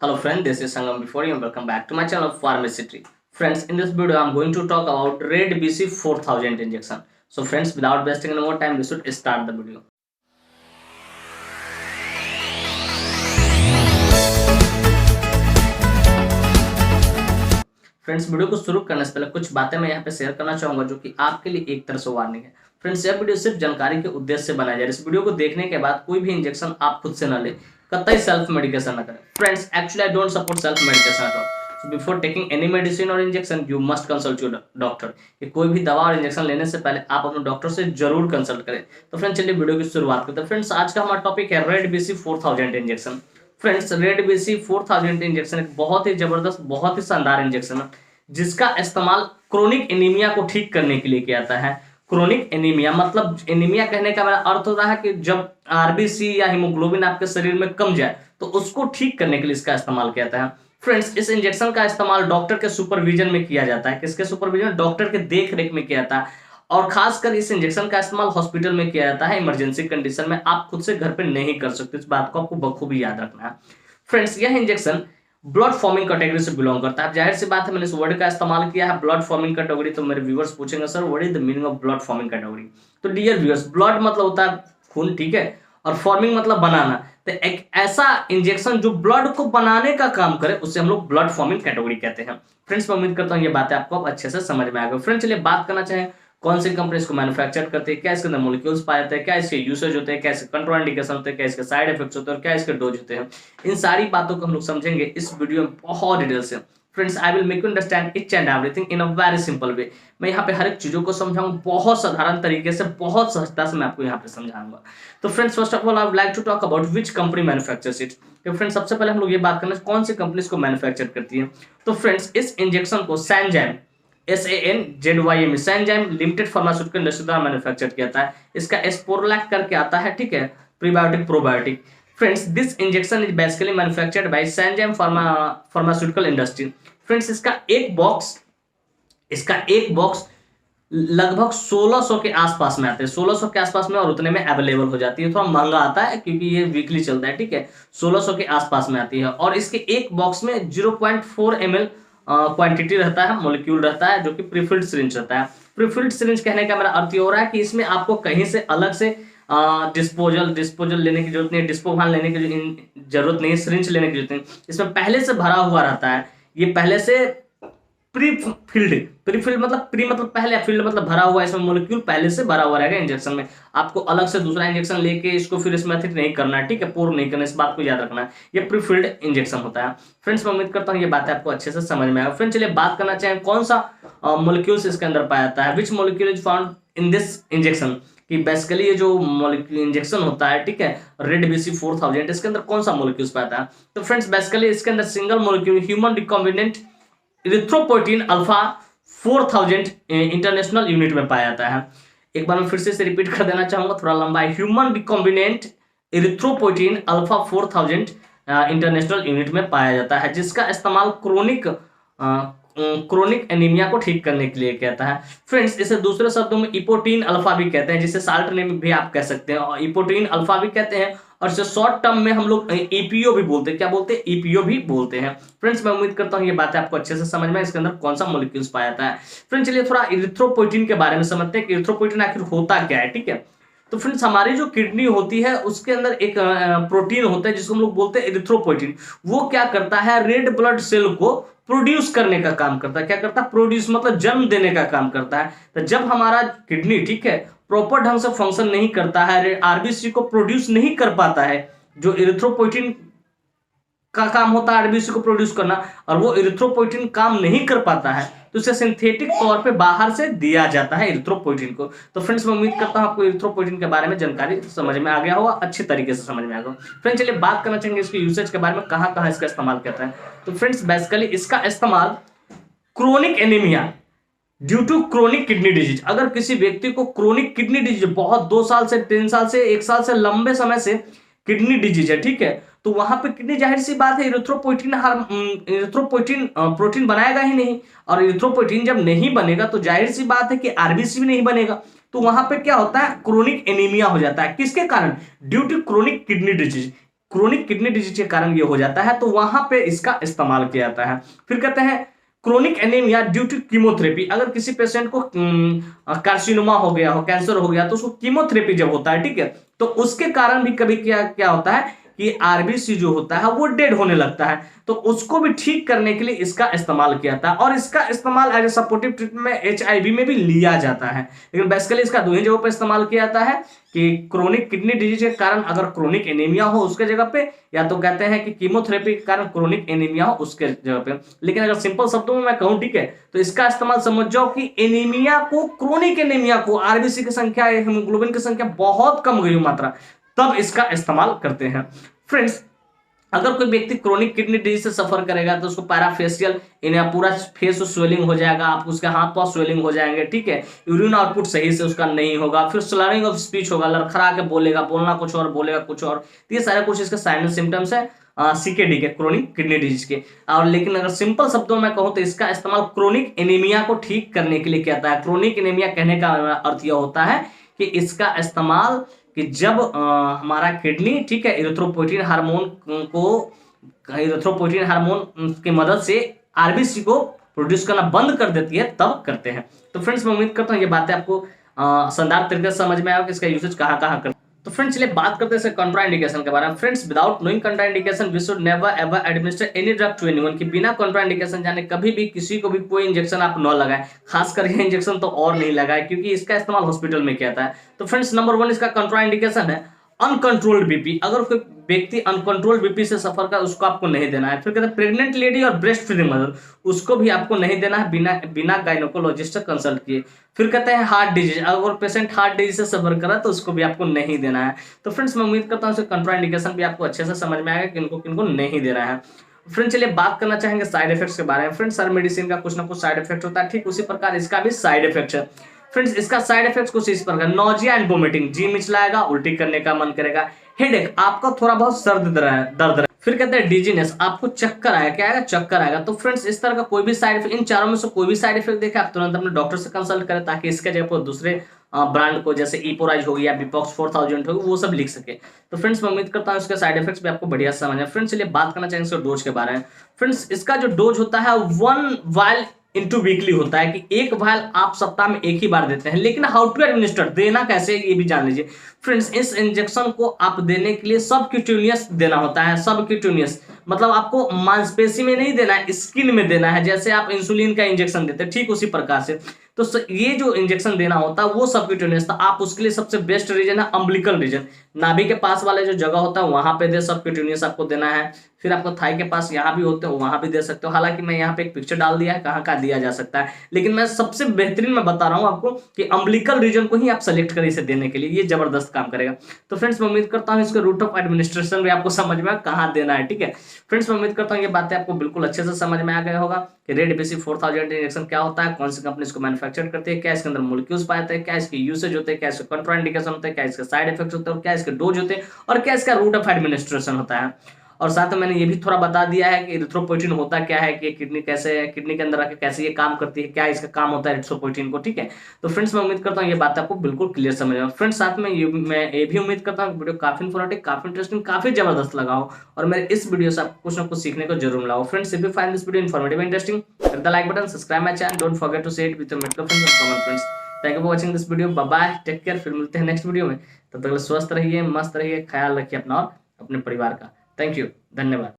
Hello friend, this is Sangam before you and welcome back to my channel Pharmacy Tree. Friends, in this video I'm going to talk about Red BC 4000 injection. So friends, without wasting any more time, we should start the video. Friends, video को शुरू करने से पहले कुछ बातें मैं यहाँ पे शेयर करना चाहूंगा जो कि आपके लिए एक तरह से वार्निंग है। फ्रेंड्स, यह वीडियो सिर्फ जानकारी के उद्देश्य से बनाया जाए। इस वीडियो को देखने के बाद कोई भी इंजेक्शन आप खुद से न ले, कतई सेल्फ मेडिकेशन न करें। Friends, actually I don't support self medication at all. So before taking any medicine or injection you must consult your doctor. कि कोई भी दवा और इंजेक्शन लेने से पहले आप अपने डॉक्टर से जरूर कंसल्ट करें। तो फ्रेंड्स, चलिए वीडियो की शुरुआत करते हैं। फ्रेंड्स, आज का हमारा टॉपिक है red BC 4000 injection. Friends, red BC 4000 injection एक बहुत ही जबरदस्त, बहुत ही शानदार इंजेक्शन है जिसका इस्तेमाल क्रोनिक एनीमिया को ठीक करने के लिए किया जाता है। क्रोनिक एनीमिया मतलब एनीमिया कहने का मेरा अर्थ होता है कि जब आरबीसी या हीमोग्लोबिन आपके शरीर में कम जाए तो उसको ठीक करने के लिए इसका इस्तेमाल किया जाता है। फ्रेंड्स, इस इंजेक्शन का इस्तेमाल डॉक्टर के सुपरविजन में किया जाता है। किसके सुपरविजन? डॉक्टर के देख रेख में किया जाता है। और खासकर इस इंजेक्शन का इस्तेमाल हॉस्पिटल में किया जाता है। इमरजेंसी कंडीशन में आप खुद से घर पे नहीं कर सकते। इस बात को आपको बखूबी याद रखना है। फ्रेंड्स, यह इंजेक्शन ब्लड फॉर्मिंग कैटेगरी से बिलोंग करता है। जाहिर सी बात है, मैंने इस वर्ड का इस्तेमाल किया है ब्लड फॉर्मिंग कैटेगरी। तो मेरे व्यूअर्स पूछेंगे sir what is the meaning of blood forming category. तो डियर व्यूअर्स, ब्लड मतलब होता है खून, ठीक है, और फॉर्मिंग मतलब बनाना। तो एक ऐसा इंजेक्शन जो ब्लड को बनाने का काम करे उसे हम लोग ब्लड फॉर्मिंग कैटेगरी कहते हैं। फ्रेंड्स, मैं उम्मीद करता हूँ ये बातें आपको अब अच्छे से समझ में आ गई। फ्रेंड्स, चलिए बात करना चाहें कौन सी कंपनी इसको मैन्युफैक्चर करती है, क्या इसके अंदर मॉलिक्यूल्स पाए जाते हैं, क्या इसके यूसेज होते हैं, क्या इसके कंट्रोल इंडिकेशन होते हैं, क्या इसके साइड इफेक्ट्स होते हैं और क्या इसके डोज होते हैं। इन सारी बातों को हम लोग समझेंगे इस वीडियो में बहुत डिटेल से। Friends, I will make you understand each and everything in a very simple way. मैं यहाँ पे हर एक चीजों को समझाऊंगा बहुत साधारण तरीके से, बहुत सहजता से मैं आपको यहाँ पे समझाऊंगा। तो friends, first of all I would like to talk about which company manufactures it. तो फ्रेंड्स, सबसे पहले हम लोग ये बात करना कौन सी कंपनी इसको मैन्युफैक्चर करती है। तो फ्रेंड्स, इस इंजेक्शन को सैनजाइम SANZYME सैनजाइम लिमिटेड फार्मास्यूटिकल इंडस्ट्री द्वारा मैन्युफैक्चर किया जाता है। इसका एस्पोरलैक करके आता है, ठीक है, prebiotic probiotic. Friends, this injection is basically manufactured by Sanzyme pharmaceutical industry. Friends, इसका एक बॉक्स लगभग 1600 के आसपास में आते हैं। 1600 के आसपास में और उतने में अवेलेबल हो जाती है। थोड़ा महंगा आता है क्योंकि ये वीकली चलता है, ठीक है। 1600 के आसपास में आती है और इसके एक बॉक्स में 0.4 ml क्वांटिटी रहता है, मॉलिक्यूल रहता है, जो कि प्रीफिल्ड सिरिंज रहता है। प्रीफिल्ड सिरिंज कहने का मेरा अर्थ ये हो रहा है कि इसमें आपको कहीं से अलग से डिस्पोजल लेने की जरूरत नहीं है, डिस्पोवान लेने की जरूरत नहीं है, सिरिंज लेने की जरूरत नहीं। इसमें पहले से भरा हुआ रहता है। ये पहले से प्री मतलब पहले, फील्ड मतलब भरा हुआ है। इसमें मॉलिक्यूल पहले से भरा हुआ रहेगा इंजेक्शन में। आपको अलग से दूसरा इंजेक्शन लेके इसको फिर इसमें ठीक नहीं करना है, ठीक है, पूर्ण नहीं करना। इस बात को याद रखना है, ये प्रीफिल्ड इंजेक्शन होता है। फ्रेंड्स, मैं उम्मीद करता हूँ ये बातें आपको अच्छे से समझ में आएगा। फ्रेंड्स, चलिए बात करना चाहें कौन सा मॉलिक्यूल्स इसके अंदर पाया जाता है। Which molecule is found in this injection. कि बेसिकली ये जो मॉलिक्यूल इंजेक्शन होता है, ठीक है, रेड बीसी 4000, इसके अंदर कौन सा मॉलिक्यूल्स पाया जाता है। तो फ्रेंड्स, बेसिकली इसके अंदर single molecule human recombinant erythropoietin alpha 4000 international unit में पाया जाता है। एक बार मैं फिर से रिपीट कर देना चाहूंगा, थोड़ा लंबा है। Human recombinant erythropoietin alpha 4000 international unit में पाया जाता है, जिसका इस्तेमाल क्रोनिक एनीमिया को ठीक करने के लिए कहता है। फ्रेंड्स, इसे दूसरे शब्दों में इपोटीन अल्फा भी कहते हैं, जिसे साल्ट नेम भी आप कह सकते हैं, और इपोटीन अल्फा भी कहते हैं, और इसे शॉर्ट टर्म में हम लोग ईपीओ भी बोलते हैं। क्या बोलते हैं? ईपीओ भी बोलते हैं। फ्रेंड्स, मैं उम्मीद करता हूँ ये बातें आपको अच्छे से समझ में इसके अंदर कौन सा मॉलिक्यूल्स पाया जाता है। फ्रेंड्स, चलिए थोड़ा इरिथ्रोपोइटिन के बारे में समझते हैं कि इरिथ्रोपोइटिन आखिर होता क्या है, ठीक है। तो फ्रेंड्स, हमारी जो किडनी होती है उसके अंदर एक प्रोटीन होता है जिसको हम लोग बोलते हैं इरिथ्रोपोइटिन। वो क्या करता है? रेड ब्लड सेल को प्रोड्यूस करने का काम करता है। क्या करता है? प्रोड्यूस मतलब जन्म देने का काम करता है। तो जब हमारा किडनी, ठीक है, प्रॉपर ढंग से फंक्शन नहीं करता है, आरबीसी को प्रोड्यूस नहीं कर पाता है, जो इरिथ्रोपोइटिन का काम होता है आरबीसी को प्रोड्यूस करना, और वो इरिथ्रोपोइटिन काम नहीं कर पाता है, तो इसे सिंथेटिक तौर पे बाहर से दिया जाता है इरिथ्रोपोइटिन को। तो फ्रेंड्स, मैं उम्मीद करता हूं आपको इरिथ्रोपोइटिन के बारे में जानकारी समझ में आ गया होगा, अच्छी तरीके से समझ में आ गया। फ्रेंड्स, चलिए बात करना चाहेंगे इसके यूसेज के बारे में, कहां कहां इसका इस्तेमाल करता है। तो फ्रेंड्स, बेसिकली इसका इस्तेमाल chronic anaemia due to chronic kidney disease. अगर किसी व्यक्ति को क्रोनिक किडनी डिजीज बहुत 2 साल से 3 साल से 1 साल से लंबे समय से किडनी डिजीज है, ठीक है, तो वहां पे किडनी, जाहिर सी बात है, इरिथ्रोपोइटिन प्रोटीन बनाएगा ही नहीं, और इरिथ्रोपोइटिन जब नहीं बनेगा तो जाहिर सी बात है कि आरबीसी भी नहीं बनेगा। तो वहां पे क्या होता है? क्रोनिक एनीमिया हो जाता है। किसके कारण? Due to chronic kidney disease. Chronic kidney disease के कारण ये हो जाता है, तो वहां पे इसका इस्तेमाल किया जाता है। फिर कहते हैं chronic anaemia due to chemotherapy, अगर किसी पेशेंट को कार्सिनोमा हो गया हो, कैंसर हो गया, तो उसको कीमोथेरेपी जब होता है, ठीक है, तो उसके कारण भी कभी क्या क्या होता है कि आरबीसी जो होता है वो डेड होने लगता है, तो उसको भी ठीक करने के लिए इसका इस्तेमाल किया जाता है। और इसका इस्तेमाल एज ए सपोर्टिव ट्रीटमेंट में एचआईवी में भी लिया जाता है, लेकिन बेसिकली इसका दो ही जगहों पर इस्तेमाल किया जाता है कि क्रोनिक किडनी डिजीज के कारण अगर क्रोनिक एनीमिया हो उसके जगह पे, या तो कहते हैं कि कीमोथेरेपी के कारण क्रोनिक एनीमिया हो उसके जगह पे। लेकिन अगर सिंपल शब्दों में मैं कहूं, ठीक है, तो इसका इस्तेमाल समझ जाओ कि एनीमिया को, क्रोनिक एनीमिया को, आरबीसी की संख्या, हीमोग्लोबिन की संख्या बहुत कम गई मात्रा, तब इसका इस्तेमाल करते हैं। फ्रेंड्स, अगर कोई व्यक्ति क्रोनिक किडनी डिजीज से सफर करेगा तो उसको पैराफेशियल इन्हें पूरा फेस स्वेलिंग हो जाएगा, आप उसके हाथ पांव स्वेलिंग हो जाएंगे, ठीक है, यूरिन आउटपुट सही से उसका नहीं होगा, फिर स्लरिंग ऑफ स्पीच होगा, लड़खड़ा के बोलेगा, बोलना कुछ और बोलेगा कुछ और। ये सारे कुछ इसके साइन सिम्टम्स है सीकेडी के, क्रोनिक किडनी डिजीज के। और लेकिन अगर सिंपल शब्दों में कहूं तो इसका इस्तेमाल क्रोनिक एनीमिया को ठीक करने के लिए किया जाता है। क्रोनिक एनीमिया कहने का अर्थ यह होता है कि इसका इस्तेमाल कि जब हमारा किडनी, ठीक है, इरिथ्रोपोइटिन हार्मोन की मदद से आरबीसी को प्रोड्यूस करना बंद कर देती है, तब करते हैं। तो फ्रेंड्स, मैं उम्मीद करता हूँ ये बातें आपको संदर्भ तरीके से समझ में आया कि इसका यूसेज कहाँ कहाँ करते हैं। तो फ्रेंड्स, चलिए बात करते हैं कॉन्ट्राइंडिकेशन के बारे में। Friends, without knowing contraindication we should never ever administer any drug to anyone, कि बिना कॉन्ट्राइंडिकेशन जाने कभी भी किसी को भी कोई इंजेक्शन आप न लगाएं, खासकर ये इंजेक्शन तो और नहीं लगाएं, क्योंकि इसका इस्तेमाल हॉस्पिटल में किया जाता है। तो फ्रेंड्स, नंबर 1 इसका कॉन्ट्राइंडिकेशन है अनकंट्रोल्ड बीपी। अगर कोई व्यक्ति अनकंट्रोल्ड बीपी से सफर कर, उसको आपको नहीं देना है। फिर कहते हैं प्रेग्नेंट लेडी और ब्रेस्ट फीडिंग मदर, उसको भी आपको नहीं देना है बिना गायनोकोलॉजिस्ट से कंसल्ट किए। फिर कहते हैं हार्ट डिजीज, अगर पेशेंट हार्ट डिजीज से सफर कर रहा है तो उसको भी आपको नहीं देना है। तो फ्रेंड्स, मैं उम्मीद करता हूँ कंट्राइंडिकेशन भी आपको अच्छे से समझ में आएगा किनको किनको नहीं देना है। फ्रेंड्स, चलिए बात करना चाहेंगे साइड इफेक्ट्स के बारे में। फ्रेंड्स, हर मेडिसिन का कुछ ना कुछ साइड इफेक्ट होता है, ठीक उसी प्रकार इसका भी साइड इफेक्ट है। फ्रेंड्स, इसका साइड इफेक्ट्स कुछ इस प्रकार: नोजिया एंड वोमिटिंग, जी मिचलाएगा, उल्टी करने का मन करेगा, हेडेक, आपका थोड़ा बहुत दर्द रहे। फिर कहते हैं डिजीनेस, आपको चक्कर आएगा, क्या आएगा, चक्कर आएगा। तो फ्रेंड्स, इस तरह का कोई भी साइड इफेक्ट, इन चारों में से कोई भी साइड इफेक्ट देखे, आप तुरंत अपने डॉक्टर से कंसल्ट करें, ताकि इसके जगह पर दूसरे ब्रांड को, जैसे इपोराइज होगी या बिपॉक्स 4000 होगी, वो सब लिख सके। तो फ्रेंड्स, मैं उम्मीद करता हूँ इसके साइड इफेक्ट्स भी आपको बढ़िया समझ है। फ्रेंड्स, चलिए बात करना चाहेंगे इसके डोज के बारे में। फ्रेंड्स, इसका जो डोज होता है 1 वाइल इंटू वीकली होता है, कि एक वाइल आप सप्ताह में एक ही बार देते हैं। लेकिन हाउ टू एडमिनिस्टर, देना कैसे, ये भी जान लीजिए। फ्रेंड्स, इस इंजेक्शन को आप देने के लिए सबक्यूटेनियस देना होता है। सबक्यूटेनियस मतलब आपको मांसपेशी में नहीं देना है, स्किन में देना है, जैसे आप इंसुलिन का इंजेक्शन देते हैं, ठीक उसी प्रकार से। तो ये जो इंजेक्शन देना होता है वो सबक्यूटेनियस था। आप उसके लिए सबसे बेस्ट रीजन है अम्बिलिकल रीजन, नाभि के पास वाले जो जगह होता है वहां पे दे सबक्यूटेनियस आपको देना है। फिर आपको थाई के पास यहाँ भी होते हो, वहां भी दे सकते हो। हालांकि मैं यहाँ पे एक पिक्चर डाल दिया है कहाँ कहाँ दिया जा सकता है, लेकिन मैं सबसे बेहतरीन मैं बता रहा हूँ आपको कि अम्बिलिकल रीजन को ही आप सेलेक्ट करें इसे देने के लिए, ये जबरदस्त काम करेगा। तो फ्रेंड्स, मैं उम्मीद करता हूँ इसके रूट ऑफ एडमिनिस्ट्रेशन भी आपको समझ में कहाँ देना है, ठीक है। फ्रेंड्स, मैं उम्मीद करता हूँ ये बातें आपको बिल्कुल अच्छे से समझ में आ गया होगा कि रेड बेसी 4000 इंजेक्शन क्या होता है, कौन सी कंपनी इसको मैन्युफैक्चर करती है, क्या इसके अंदर मॉलिक्यूल्स पाए जाते हैं, क्या इसके यूसेज होते हैं, क्या इसके कंट्राइंडिकेशन होते हैं, क्या इसके साइड इफेक्ट्स होते हैं, और क्या इसके डोज होते हैं, और क्या इसका रूट ऑफ एडमिनिस्ट्रेशन होता है। और साथ में मैंने ये भी थोड़ा बता दिया है कि इरिथ्रोपोइटिन होता क्या है, कि किडनी कैसे, किडनी के अंदर आके कैसे ये काम करती है, क्या इसका काम होता है इरिथ्रोपोइटिन को, ठीक है। तो फ्रेंड्स, मैं उम्मीद करता हूँ ये बात आपको बिल्कुल क्लियर समझ आए। फ्रेंड्स, साथ में मैं ये भी उम्मीद करता हूँ वीडियो काफी इन्फॉर्मेटिव, काफी इंटरेस्टिंग, काफी जबरदस्त लगा हो, और मेरे इस वीडियो से आपको कुछ ना कुछ सीखने को जरूर मिला हो। Friends, if you find this video informative and interesting, hit the like button, subscribe my channel, don't forget to share it with your medical friends and common friends. Thank you for watching this video, bye bye, take care. फिर मिलते हैं next video में, तब तक स्वस्थ रहिए, मस्त रहिए, ख्याल रखिए अपना और अपने परिवार का। थैंक यू, धन्यवाद।